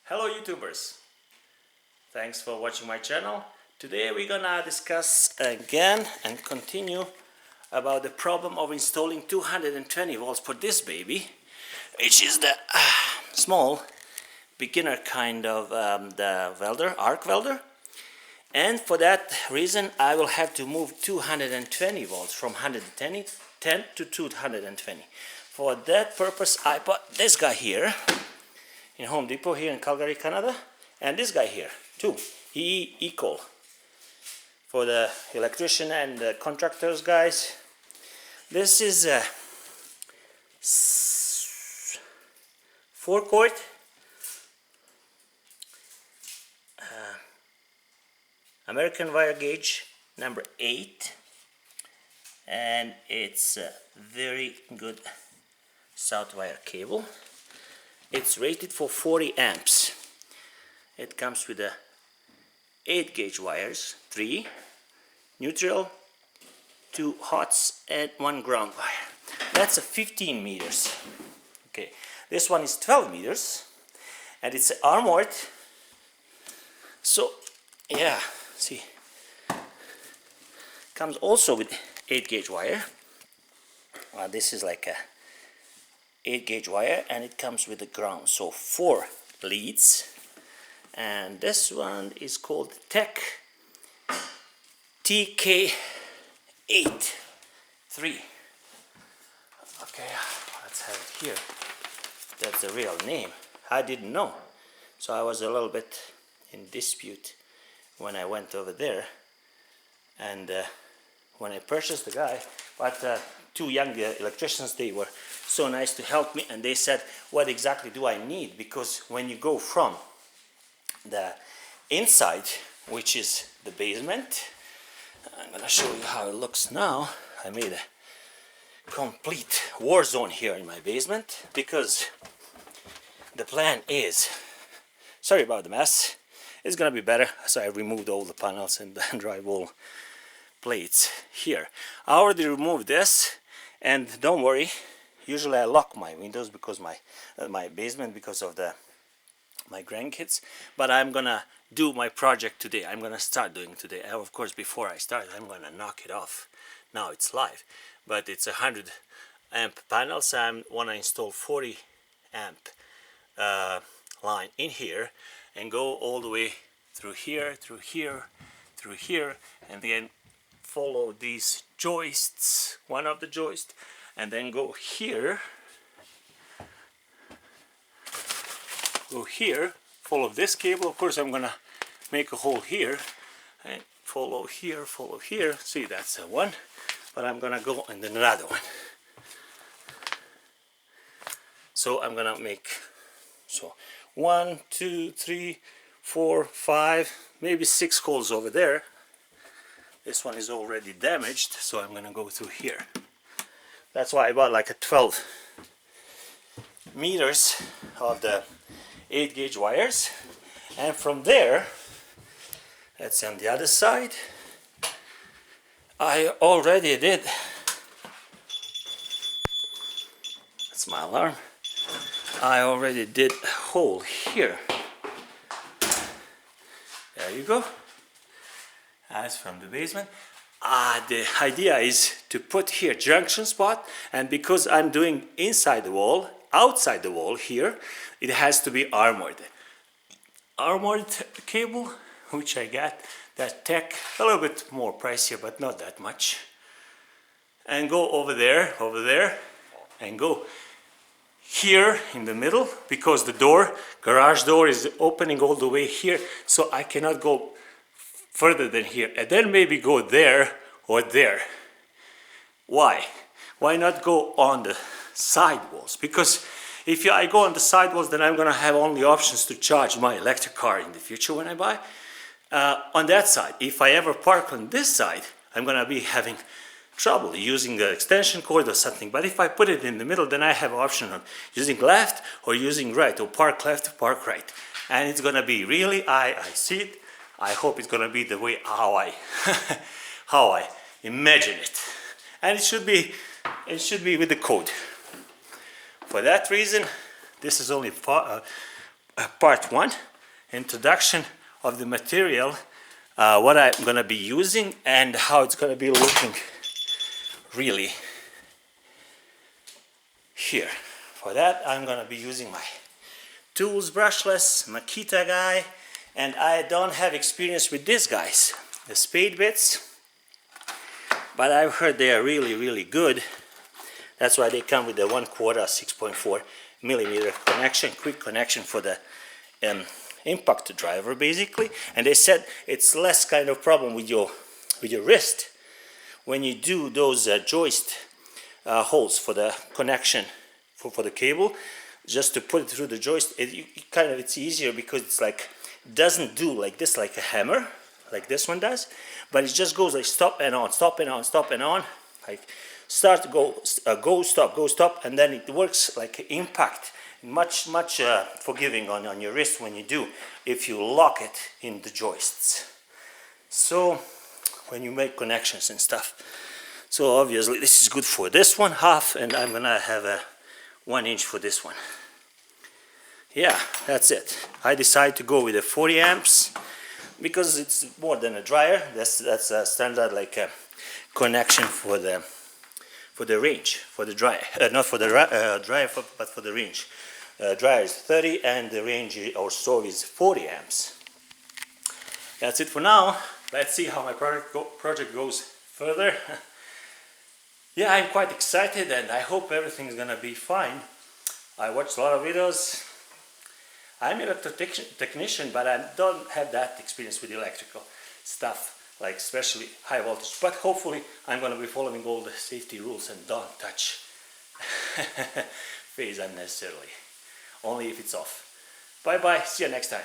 Hello YouTubers, thanks for watching my channel. Today we're gonna discuss again and continue about the problem of installing 220 volts for this baby, which is the small beginner kind of the welder, arc welder. And for that reason I will have to move 220 volts from 110 to 220. For that purpose I bought this guy here in Home Depot here in Calgary, Canada, and this guy here too, HE Equal, for the electrician and the contractors guys. This is a 4-quart American wire gauge number 8, and it's a very good south wire cable. It's rated for 40 amps. It comes with a 8 gauge wires, 3 neutral, 2 hots and 1 ground wire. That's a 15 meters. Okay, this one is 12 meters and it's armored. So yeah, see, comes also with 8 gauge wire. This is like a 8 gauge wire, and it comes with the ground, so 4 leads. And this one is called Tech TK83. Okay, let's have it here. That's the real name. I didn't know, so I was a little bit in dispute when I went over there, and when I purchased the guy. But 2 young electricians, they were so nice to help me, and they said, what exactly do I need? Because when you go from the inside, which is the basement, I'm gonna show you how it looks now. I made a complete war zone here in my basement, because the plan is, sorry about the mess, it's gonna be better. So I removed all the panels and the drywall plates here. I already removed this, and don't worry, usually I lock my windows because my basement, because of my grandkids, but I'm gonna do my project today. I'm gonna start doing today. Of course, before I start, I'm gonna knock it off. Now it's live, but it's 100 amp panels. I want to install 40 amp line in here and go all the way through here, through here, through here, and then follow these joists, one of the joists, and then go here, follow this cable. Of course I'm gonna make a hole here and follow here, see, that's the one, but I'm gonna go in another one. So I'm gonna make 1, 2, 3, 4, 5, maybe 6 holes over there. This one is already damaged, so I'm gonna go through here. That's why I bought like a 12 meters of the 8 gauge wires, and from there, that's on the other side, I already did, that's my alarm, I already did a hole here. There you go. That's from the basement. The idea is to put here junction spot, and because I'm doing inside the wall, outside the wall here, it has to be armored. Armored cable, which I got that Tech, a little bit more pricier, but not that much. And go over there, and go here in the middle, because the garage door is opening all the way here, so I cannot go further than here, and then maybe go there or there. Why? Why not go on the side walls? Because if I go on the side walls, then I'm gonna have only options to charge my electric car in the future when I buy. On that side, if I ever park on this side, I'm gonna be having trouble using the extension cord or something. But if I put it in the middle, then I have an option on using left or using right, or park left, park right. And it's gonna be really, I see it, I hope it's gonna be the way how I how I imagine it, and it should be with the code. For that reason, this is only part 1, introduction of the material, what I'm gonna be using and how it's gonna be looking really here. For that I'm gonna be using my tools, brushless, Makita guy, and I don't have experience with these guys, the spade bits, but I've heard they are really good. That's why they come with the 1/4 6.4 millimeter connection, quick connection for the impact driver basically. And they said it's less kind of problem with your wrist when you do those joist holes for the connection for the cable. Just to put it through the joist, it's easier because it's like doesn't do like this like a hammer like this one does, but it just goes like stop and on, stop and on, stop and on, like start, go, go, stop, and then it works like impact. Much forgiving on your wrist when you do, if you lock it in the joists. So when you make connections and stuff. So obviously this is good for this one half, and I'm gonna have a 1 inch for this one. Yeah, that's it. I decided to go with the 40 amps because it's more than a dryer. That's a standard like a connection for the range, for the dryer, not for the dryer, but for the range. Dryer is 30 and the range or stove is 40 amps. That's it for now. Let's see how my project goes further. Yeah, I'm quite excited and I hope everything's gonna be fine. I watched a lot of videos. I'm an electrical technician, but I don't have that experience with electrical stuff, like especially high voltage. But hopefully I'm gonna be following all the safety rules and don't touch phase unnecessarily. Only if it's off. Bye bye, see you next time.